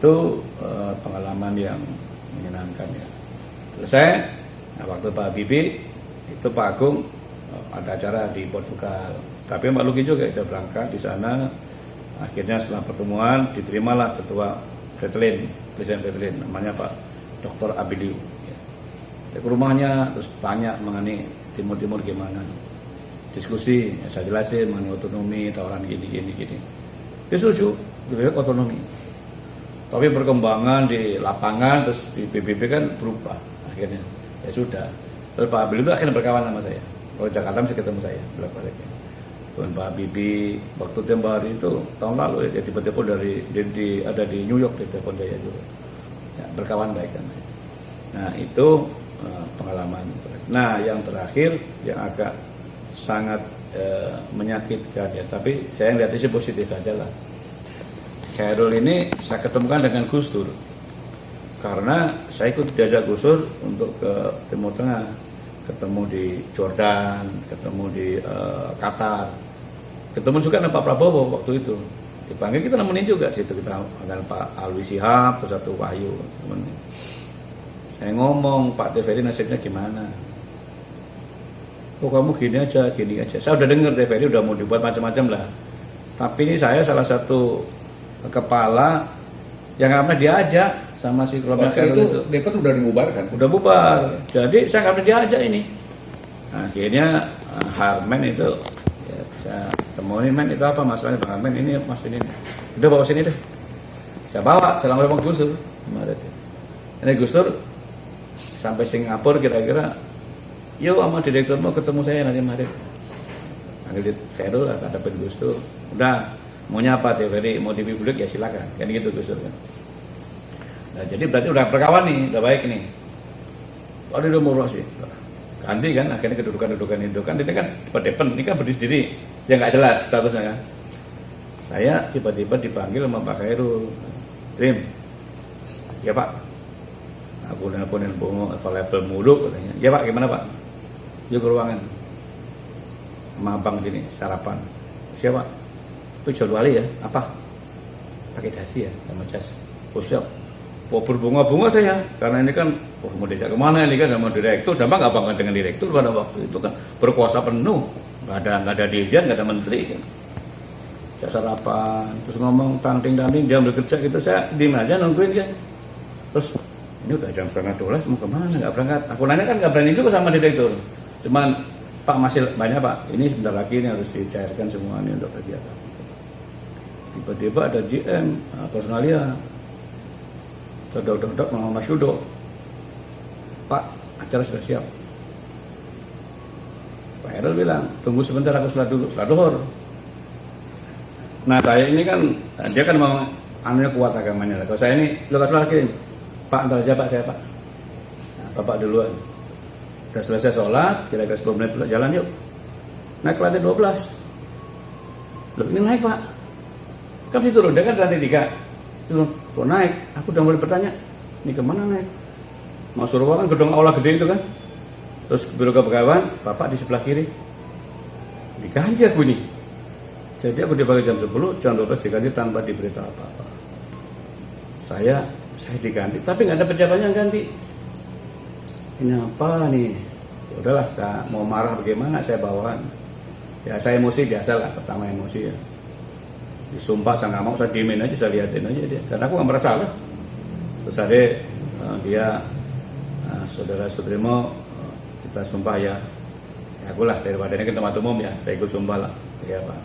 itu pengalaman yang menyenangkan ya. Selesai, nah, waktu Pak Habibie itu Pak Agung ada acara di Portugal. Tapi Pak Luki juga kita berangkat di sana. Akhirnya setelah pertemuan diterimalah ketua Presiden namanya Pak Dr. Abiliu. Ya. Ke rumahnya terus tanya mengenai Timur gimana. Diskusi, ya saya jelasin mengenai otonomi, tawaran gini. Dia setuju, lebih baik otonomi. Tapi perkembangan di lapangan terus di PBB kan berubah akhirnya. Ya sudah. Terus Pak Habibie itu akhirnya berkawan sama saya. Kalau Jakarta mesti ketemu saya bolak-baliknya. Dan Pak Habibie waktu tempo hari itu tahun lalu ya tiba-tiba ada di New York di telepon saya juga. Ya, berkawan baik kan. Nah itu pengalaman. Nah yang terakhir yang agak sangat menyakitkan ya, tapi saya lihat sih positif saja lah. Khairul ini saya ketemukan dengan Gus Dur karena saya ikut diajak Gus Dur untuk ke Timur Tengah, ketemu di Jordan, ketemu di Qatar, ketemu juga dengan Pak Prabowo waktu itu. Dipanggil kita nemenin juga situ, kita dengan Pak Alwi Shihab, terus satu Wahyu. Saya ngomong Pak TVRI nasibnya gimana? Oh kamu gini aja. Saya udah dengar TVRI udah mau dibuat macam-macam lah. Tapi ini saya salah satu kepala yang nggak pernah diajak sama si kelompok itu. Depan udah dibubarkan. Udah bubar. Jadi saya nggak pernah diajak ini. Nah, akhirnya Harmen itu ya, saya temuin men itu apa masalahnya Bang Harmen ini mas ini. Udah bawa sini deh. Saya bawa selama Bang Gus Dur. Ini Gus Dur sampai Singapura kira-kira. Yuk sama direktur mau ketemu saya nanti Maret. Panggil Khairul lah, ada Gus Dur. Udah, maunya apa TVRI, mau TV publik ya silakan. Kan gitu Gus Dur kan. Nah, jadi berarti udah berkawan nih, udah baik nih. Kalau udah mau sih, ganti kan, akhirnya kedudukan itu kan, ini kan depan, ini kan berdiri, ya nggak jelas statusnya kan. Saya tiba-tiba dipanggil sama Pak Khairul, Trim, ya Pak, aku nelponin available mulu katanya. Ya Pak, gimana Pak? Yuk ke ruangan sama abang sini, sarapan. Siapa? Itu John Wali ya? Apa? Pakai dasi ya, sama jas. Oh siap. Oh berbunga-bunga saya, karena ini kan mau diajak kemana ini kan sama direktur, sama nggak bangga dengan direktur pada waktu itu kan berkuasa penuh, nggak ada dirjen, nggak ada menteri kan. Saya sarapan, terus ngomong tanding dia ambil kerja gitu, saya diem aja nungguin kan. Terus ini udah jam 11:30 mau kemana nggak berangkat? Aku nanya kan nggak berani juga sama direktur. Cuman Pak masih banyak Pak, ini sebentar lagi ini harus dicairkan semua ini untuk kegiatan. Tiba-tiba ada GM personalia. Dodok sama Mas Yudo. Pak, acara sudah siap. Pak Khairul bilang, tunggu sebentar aku sholat dulu, sholat duhur. Nah saya ini kan, dia kan mau anunya kuat agamanya. Kalau saya ini, lu kasih lagi, Pak antar aja Pak, saya Pak. Nah, Bapak duluan. Udah selesai sholat, kira-kira 10 menit dulu, jalan yuk. Naik ke lantai 12. Loh ini naik Pak. Kan situ turun, dia kan lantai 3. Turun, kok naik? Aku udah mulai bertanya, ini kemana naik? Masuk ruangan gedung aula gede itu kan. Terus biro kepegawaian, Bapak di sebelah kiri. Diganti aku ini. Jadi aku dipanggil jam 10, jam 12 diganti tanpa diberitahu apa-apa. Saya diganti, tapi nggak ada pejabatnya yang ganti. Ini apa nih? Ya udahlah, saya mau marah bagaimana saya bawaan. Ya saya emosi biasa lah, pertama emosi ya. Disumpah saya nggak mau, saya diemin aja, saya liatin aja dia. Karena aku nggak merasa lah. Terus ada dia saudara-saudari mau kita sumpah ya aku lah daripada ini ke tempat umum ya, saya ikut sumpah lah. Ya Pak.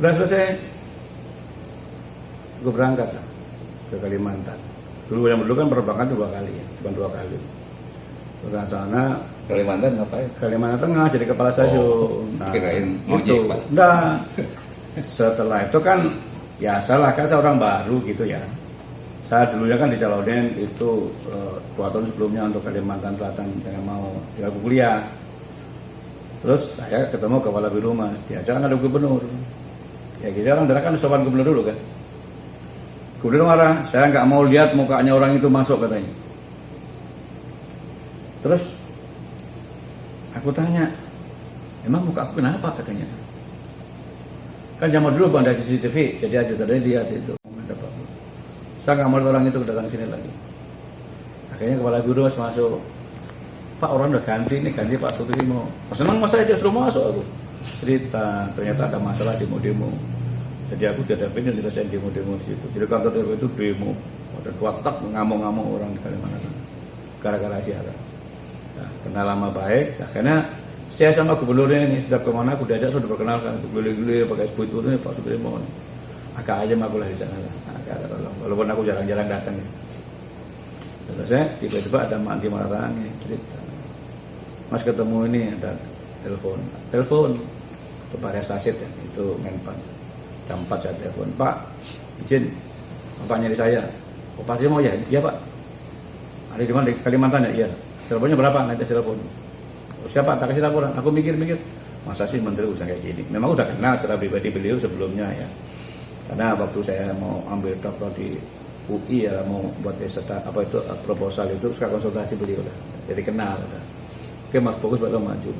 Udah selesai, gue berangkat lah ke Kalimantan. Dulu kan penerbangan 2 kali ya, cuma 2 kali. Ke sana Kalimantan ngapain? Kalimantan Tengah jadi kepala stasiun. Nah, kirain gitu. Nah, setelah itu kan ya salah kan saya orang baru gitu ya. Saya dulunya kan dicalonin itu 2 tahun sebelumnya untuk Kalimantan Selatan saya mau kuliah. Terus saya ketemu kepala biro rumah, diajak kan ada gubernur. Ya gitu orang daerah kan sopan gubernur dulu kan. Gubernur marah, saya nggak mau lihat mukanya orang itu masuk katanya. Terus aku tanya, emang muka aku kenapa katanya? Kan zaman dulu ada CCTV, jadi aja tadi lihat itu. Saya nggak mau orang itu datang sini lagi. Akhirnya kepala biro masuk, Pak orang udah ganti nih, ganti Pak Sutrimo. Senang mas saya suruh masuk aku. Cerita, ternyata ada masalah demo-demo. Jadi aku tidak pengen nyelesain demo-demo di situ. Jadi kantor DPR itu demo, ada 2 tak ngamuk-ngamuk orang di Kalimantan. Gara-gara siaran. Nah, kenal lama baik, akhirnya saya sama gubernurnya ini setiap kemana aku diajak sudah berkenalkan, gule-gule pakai sepuluh itu nih Pak Sutrimo. Agak aja aku lah di sana lah. Agak tolong. Walaupun aku jarang-jarang datang ya. Terus saya tiba-tiba ada Mak Andi Malarangin cerita, Mas ketemu ini ada telepon ke Pak Resasit ya, itu Menpan. Jam 4 saya telepon, Pak izin Bapak nyari saya. Oh Pak dia mau ya? Iya Pak. Ada di mana? Di Kalimantan ya? Iya. Teleponnya berapa? Nanti telepon. Oh, siapa? Tak kasih laporan. Aku mikir-mikir, masa sih menteri urusan kayak gini? Memang udah kenal secara pribadi beliau sebelumnya ya. Karena waktu saya mau ambil dokter di UI ya, mau buat proposal itu suka konsultasi beliau udah. Jadi kenal udah. Oke Mas fokus bakal maju.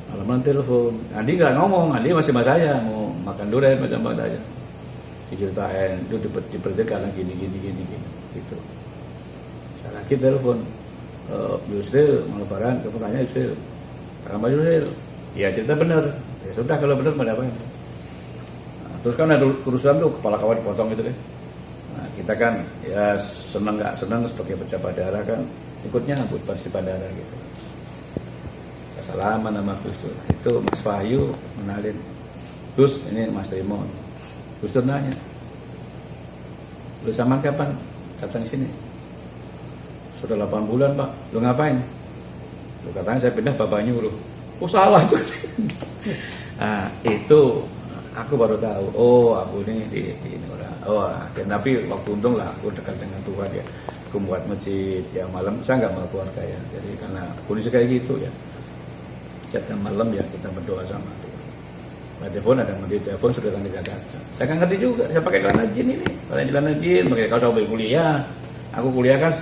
Malam telepon, Andi nggak ngomong, Andi masih sama saya mau makan durian macam apa aja. Diceritain itu diperhatikan karena gini gitu. Saya lagi telepon, Yusril mau lebaran, aku tanya Yusril, Pak Yusril, ya cerita benar. Ya sudah kalau benar mau apa? Nah, terus kan ada urusan tuh kepala kawan potong gitu deh. Nah, kita kan ya senang nggak senang sebagai pejabat daerah kan ikutnya buat partisipan daerah gitu. Salaman nama Gus Dur. Itu Mas Wahyu menalin. Terus ini Mas Rimon. Gus Dur nanya, lu zaman kapan datang sini? Sudah 8 bulan Pak. Lu ngapain? Lu katanya saya pindah Bapak nyuruh. Oh salah tuh. Nah itu aku baru tahu. Oh aku ini di ini orang. Oh tapi waktu untung lah aku dekat dengan Tuhan ya. Aku buat masjid ya malam saya nggak mau keluarga ya. Jadi karena kondisi kayak gitu ya. Setiap malam ya kita berdoa sama Tuhan. Pada telepon ada yang telepon sudah datang di Jakarta. Saya kan ngerti juga. Saya pakai celana jin ini. Pakai celana jin. Pakai kaos sampai kuliah. Aku kuliah kan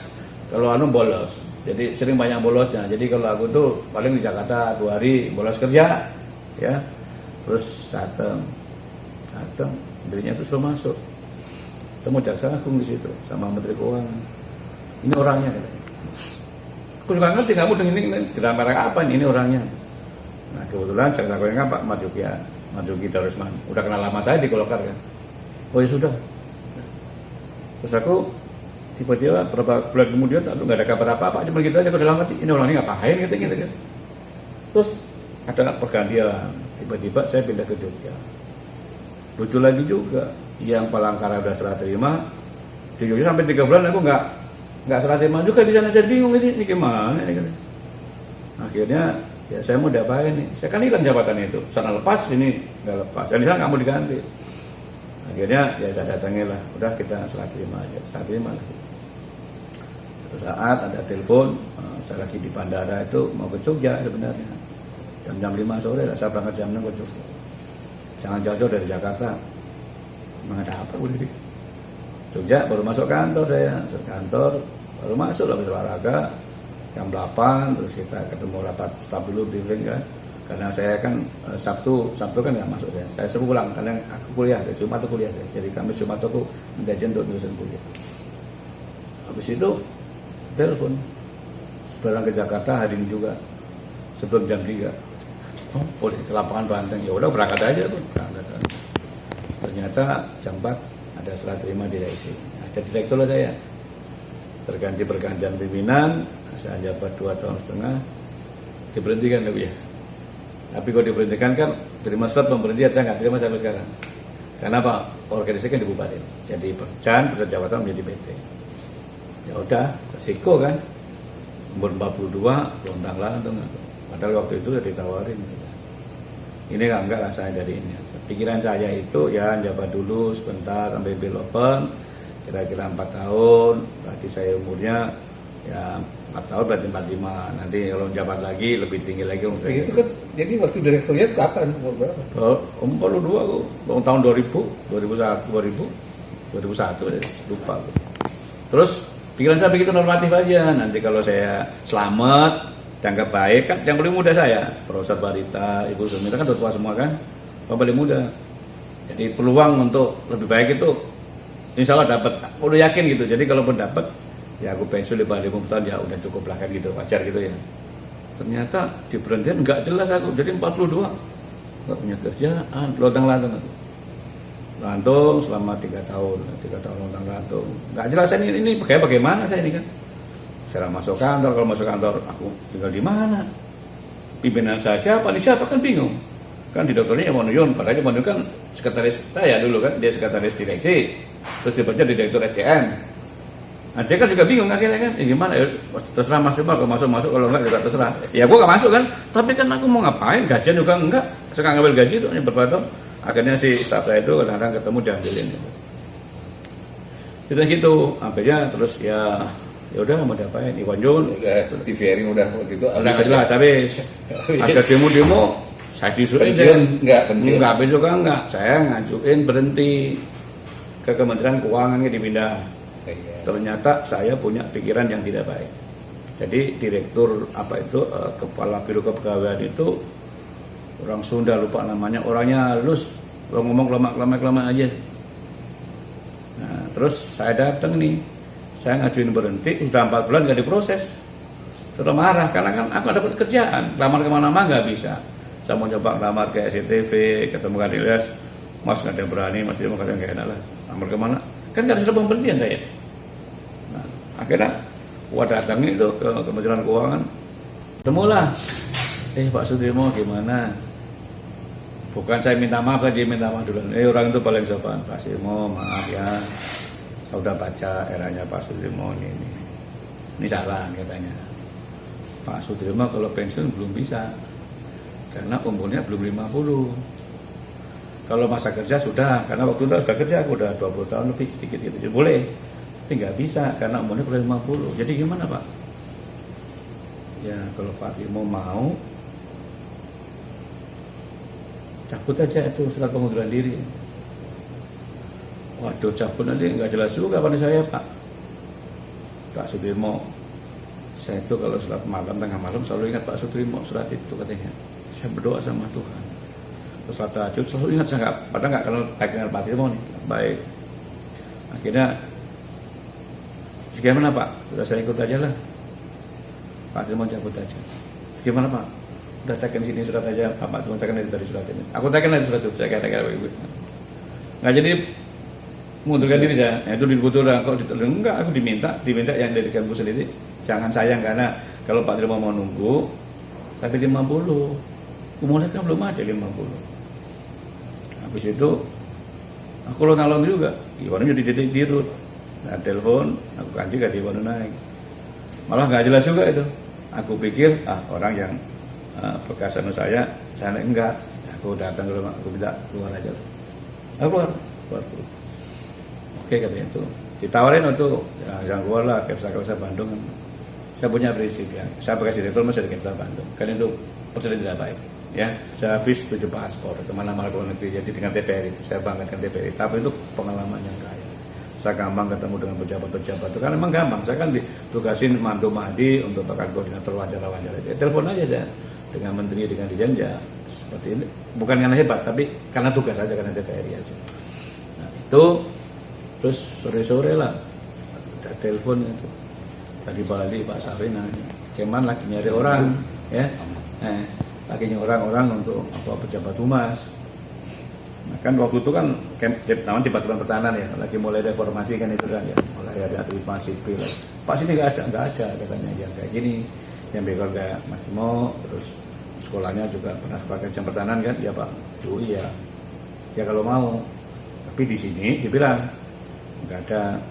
kalau bolos. Jadi sering banyak bolosnya. Jadi kalau aku tuh paling di Jakarta 2 hari bolos kerja, ya. Terus datang, dirinya itu suruh masuk. Temu jaksa agung di situ sama Menteri Keuangan. Ini orangnya katanya. Aku juga ngerti kamu dengan ini gambar apa ini orangnya. Nah kebetulan jaksa agungnya Pak Marzuki Darusman. Udah kenal lama saya di Golkar kan. Oh ya sudah. Terus aku tiba-tiba beberapa bulan kemudian nggak ada kabar apa-apa, cuma gitu aja. Aku udah lama ini orang ini ngapain gitu. Terus ada pergantian. Tiba-tiba saya pindah ke Jogja. Lucu lagi juga, yang Palangkaraya udah serah terima di Jogja sampai 3 bulan aku nggak serah terima juga di sana. Saya bingung ini gimana ini kan. Akhirnya ya saya mau diapain nih? Saya kan hilang jabatan itu. Sana lepas, ini nggak lepas. Dan di sana nggak mau diganti. Akhirnya ya saya datangin lah. Udah kita serah terima aja. Serah terima lah. Suatu saat ada telepon, saya lagi di bandara itu mau ke Jogja sebenarnya. Jam 5 sore lah, saya berangkat jam 6 ke Jogja. Jangan jauh-jauh dari Jakarta. Memang ada apa gue di Jogja? Baru masuk kantor saya. Masuk kantor, baru masuk habis olahraga. Jam 8, terus kita ketemu rapat staf dulu, briefing kan. Karena saya kan Sabtu kan nggak masuk saya. Saya suruh pulang karena aku kuliah, Jumat itu kuliah saya. Jadi kami Jumat aku mendajen untuk nulisan kuliah. Habis itu telepon, seberang ke Jakarta hari ini juga sebelum jam 3. Oh, ke lapangan Banteng. Ya udah berangkat aja tuh. Ternyata jam 4 ada serah terima direksi. Ada direktur lah saya. Terganti pergantian pimpinan, saya jabat 2,5 tahun, diberhentikan lagi ya. Tapi kalau diberhentikan kan terima surat pemberhentian, saya nggak terima sampai sekarang. Karena apa? Organisasi kan dibubarin. Jadi pusat jabatan menjadi PT. Ya udah, resiko kan. Umur 42, lontang lah tuh. Padahal waktu itu udah ditawarin. Ini enggak lah saya dari ini. Pikiran saya itu ya jabat dulu sebentar sampai bill open, kira-kira 4 tahun. Berarti saya umurnya ya 4 tahun berarti 45. Nanti kalau jabat lagi lebih tinggi lagi umur itu kan. Jadi waktu direkturnya kapan? Umur berapa? Umur 42 aku. Tahun 2001 lupa aku. Terus pikiran saya begitu normatif aja. Nanti kalau saya selamat, dianggap baik kan, yang paling muda saya, Profesor Barita, Ibu Sumira kan udah tua semua kan, yang paling muda. Jadi peluang untuk lebih baik itu insya Allah dapat, udah yakin gitu. Jadi kalaupun dapat, ya aku pensiun 5 tahun ya udah cukup lah kan gitu, wajar gitu ya. Ternyata di berhentian nggak jelas aku, jadi 42 nggak punya kerjaan, lontang-lantung aku. Lantung selama 3 tahun lontang-lantung. Nggak jelas ini bagaimana saya ini kan. Saya masuk kantor, kalau masuk kantor aku tinggal di mana? Pimpinan saya siapa? Ini siapa kan bingung. Kan di dokternya Monuyun, padahal Monuyun kan sekretaris saya dulu kan, dia sekretaris direksi. Terus tiba-tiba di direktur SDM. Nah, dia kan juga bingung akhirnya kan, gimana ya, terserah masuk kalau masuk, kalau enggak juga terserah. Ya gua gak masuk kan, tapi kan aku mau ngapain, gajian juga enggak, suka ngambil gaji itu hanya berapa tahun. Akhirnya si staf saya itu kadang-kadang ketemu diambilin gitu. Kita gitu, akhirnya terus ya udah mau diapain, Iwan Jun. Udah TVRI udah begitu. Udah jelas habis. Ada demo-demo, saya disuruh pensiun enggak. Habis juga enggak, saya ngajuin berhenti ke Kementerian Keuangannya dipindah. Ternyata saya punya pikiran yang tidak baik. Jadi direktur kepala biro kepegawaian itu orang Sunda, lupa namanya, orangnya halus, kalau ngomong lama aja. Nah, terus saya datang nih, saya ngajuin berhenti, sudah 4 bulan nggak diproses. Sudah marah karena kan aku dapat kerjaan, lamar kemana-mana nggak bisa. Saya mau coba lamar ke SCTV, ketemu kan Ilyas, Mas nggak ada yang berani, Mas dia mau kata nggak enak lah. Lamar kemana? Kan nggak ada pemberhentian saya. Akhirnya gua datang itu ke Kementerian Keuangan, temulah Pak Sudirmo gimana, bukan saya minta maaf, dia minta maaf dulu. Orang itu paling sopan, Pak Sudirmo maaf ya, saya udah baca eranya Pak Sudirmo ini salah katanya. Pak Sudirmo kalau pensiun belum bisa karena umurnya belum 50. Kalau masa kerja sudah, karena waktu itu sudah kerja, aku udah 20 tahun lebih sedikit gitu, boleh. Tapi nggak bisa karena umurnya kurang 50. Jadi gimana Pak? Ya kalau Pak Timo mau cabut aja itu surat pengunduran diri. Waduh, cabut nanti nggak jelas juga pada saya Pak. Pak Sudirmo, saya itu kalau sholat malam tengah malam selalu ingat Pak Sudirmo surat itu katanya. Saya berdoa sama Tuhan. Terus sholat tahajud selalu ingat, saya nggak, padahal nggak kenal Pak Sudirmo nih. Baik. Akhirnya gimana Pak? Sudah saya ikut aja lah. Pak Timo cabut aja. Gimana Pak? Udah tekan sini surat aja. Pak Timo tekan dari surat ini. Aku tekan dari surat itu. Saya katakan ibu. Nggak jadi mengundurkan diri ya. Itu dibutuhkan. Kok ditolong? Enggak. Aku diminta yang dari kampus sendiri. Jangan sayang karena kalau Pak Timo mau nunggu sampai 50. Umurnya kan belum ada 50. Habis itu aku lonalon juga. Iwannya jadi dirut. Nah, telepon, aku ganti di Iwan naik. Malah nggak jelas juga itu. Aku pikir, orang yang bekas saya enggak. Aku datang ke rumah, aku minta keluar aja. Keluar. Oke katanya itu. Ditawarin untuk yang keluar lah, Kepsa Bandung. Saya punya prinsip ya. Saya bekas direktur masih di Kepsa Bandung. Kan itu persen tidak baik. Ya, saya habis 7 paspor kemana-mana ke luar negeri. Jadi dengan TVRI, saya banggakan TVRI. Tapi itu pengalaman yang kaya. Saya gampang ketemu dengan pejabat-pejabat itu kan memang gampang. Saya kan ditugasin mantu Mahdi untuk bahkan koordinator wawancara. Telepon aja saya dengan menteri, dengan dirjen ya seperti ini. Bukan karena hebat, tapi karena tugas saja, karena TVRI aja. Nah itu terus sore-sore lah ada telepon itu tadi Bali Pak Safri nanya, Keman lagi nyari orang ya, lagi nyari orang untuk pejabat humas. Nah, kan waktu itu kan namanya di Departemen Pertahanan ya, lagi mulai reformasi kan itu kan ya, mulai ada aktivitas sipil. Pak sini nggak ada katanya yang kayak gini, yang bekal kayak Mas Mo, terus sekolahnya juga pernah sebagai jam pertahanan kan, ya Pak. Ya kalau mau, tapi di sini dibilang nggak ada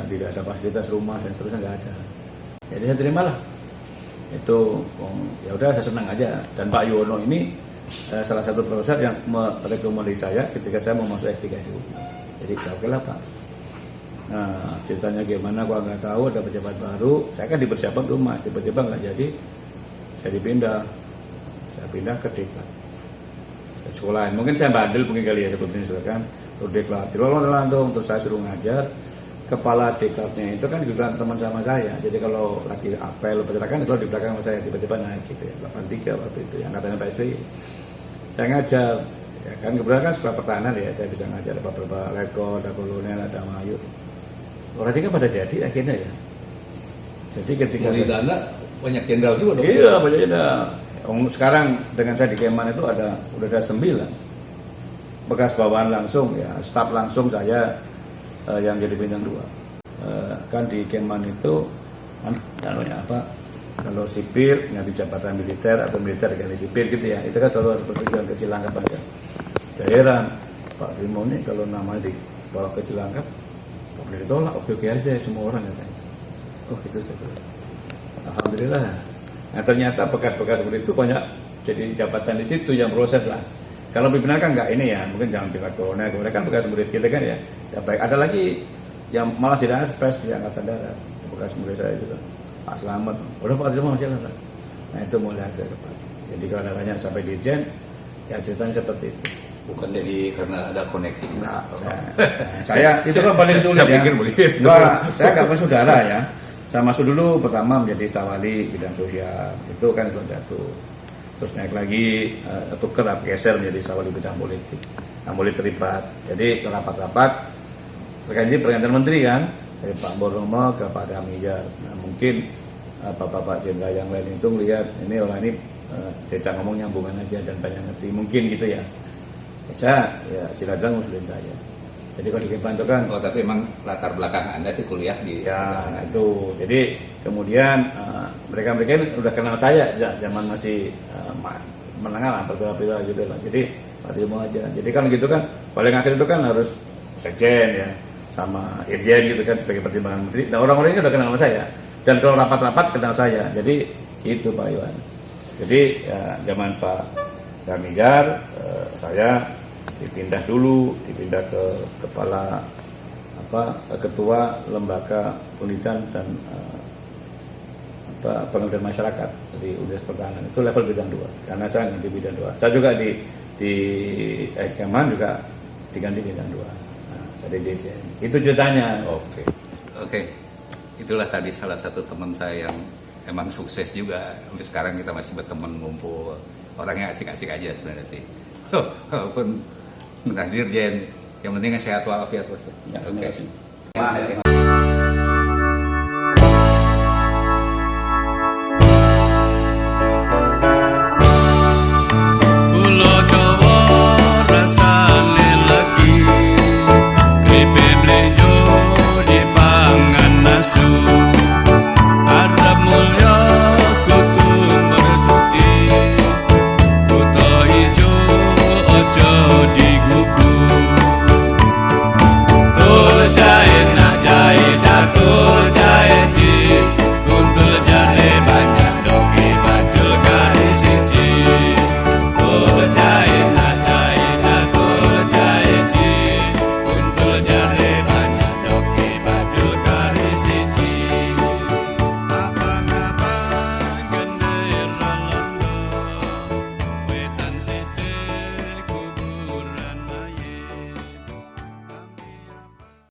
tidak ada fasilitas rumah dan seterusnya nggak ada. Jadi saya terimalah. Itu ya udah saya senang aja. Dan Pak Yono ini salah satu profesor yang merekomendasi saya ketika saya mau masuk S3 di UI. Jadi saya oke lah Pak. Nah ceritanya gimana gua nggak tahu, ada pejabat baru, saya kan dipersiapkan rumah, tiba-tiba nggak jadi, saya pindah ke Diklat sekolahan. Mungkin saya bandel mungkin kali ya sebetulnya silakan untuk Diklat. Terus saya suruh ngajar. Kepala Diklatnya itu kan juga teman sama saya. Jadi kalau lagi apel pergerakan selalu di belakang saya, tiba-tiba naik gitu ya. 83 waktu itu yang katanya Pak SBY. Saya ngajar Ya kan kebetulan kan sekolah pertahanan ya, saya bisa ngajar beberapa lekol, ada kolonel, ada mayur. Orang tiga pada jadi akhirnya ya. Jadi ketika Di Dana banyak jenderal juga dong. iya banyak ada. Sekarang dengan saya di Keman itu udah ada 9 bekas bawahan langsung ya, staf langsung saya yang jadi bintang 2. Kan di Keman itu namanya apa? Kalau sipil nggak di jabatan militer atau militer ganti sipil gitu ya, itu kan selalu harus bertujuan ke Cilangkap aja. Heran Pak Primo ini kalau namanya dibawa ke Cilangkap boleh ditolak, oke aja semua orang katanya. Oh gitu saya bilang. Alhamdulillah. Nah ternyata bekas-bekas murid itu banyak jadi jabatan di situ yang proses lah. Kalau pimpinan kan nggak ini ya, mungkin jangan tingkat kolonel, kemudian kan bekas murid kita kan ya. Ya baik, ada lagi yang malah tidak aspres di Angkatan Darat, bekas murid saya juga. Pak Slamet, udah Pak Primo aja lah. Nah itu mulai aja depan. Jadi kalau adanya sampai dirjen, ya ceritanya seperti itu. Bukan jadi karena ada koneksi. Nah, saya itu kan paling sulit saya ya. pikir begitu. Enggak, saya nggak bersaudara ya. Saya masuk dulu pertama menjadi staf wali bidang sosial, itu kan eselon 1. Terus naik lagi, tuker geser menjadi staf wali bidang politik. Nah, mulai terlibat. Jadi ke rapat-rapat terkait pergantian menteri kan, dari Pak Bornomo ke Pak Damijar. Nah, mungkin bapak-bapak jenderal yang lain itu melihat ini orang ini cecak ngomong nyambungan aja dan banyak ngerti, mungkin gitu ya. Saya ya silakan ngusulin saya. Jadi kalau di Kepan itu kan Oh, tapi emang latar belakang Anda sih kuliah di ya itu. Jadi kemudian mereka-mereka ini udah kenal saya sejak zaman masih menengah lah, berbeda-beda gitu lah. Jadi Pak Primo aja. Jadi kan gitu kan paling akhir itu kan harus sekjen ya sama irjen gitu kan sebagai pertimbangan menteri. Nah orang-orang ini udah kenal sama saya. Dan kalau rapat-rapat kenal saya. Jadi itu Pak Iwan. Jadi ya, zaman Pak Damijar saya dipindah ke kepala ketua lembaga penelitian dan pengabdian masyarakat di Universitas Pertahanan, itu level bidang 2 karena saya ganti bidang 2. Saya juga di Keman juga diganti bidang 2. Nah, saya di DJN. Itu ceritanya. Oke. Itulah tadi salah satu teman saya yang emang sukses juga. Sampai sekarang kita masih berteman, ngumpul. Orangnya asik-asik aja sebenarnya sih. Walaupun Dirjen, yang penting sehat walafiat bos. Ya, Oke. terima kasih.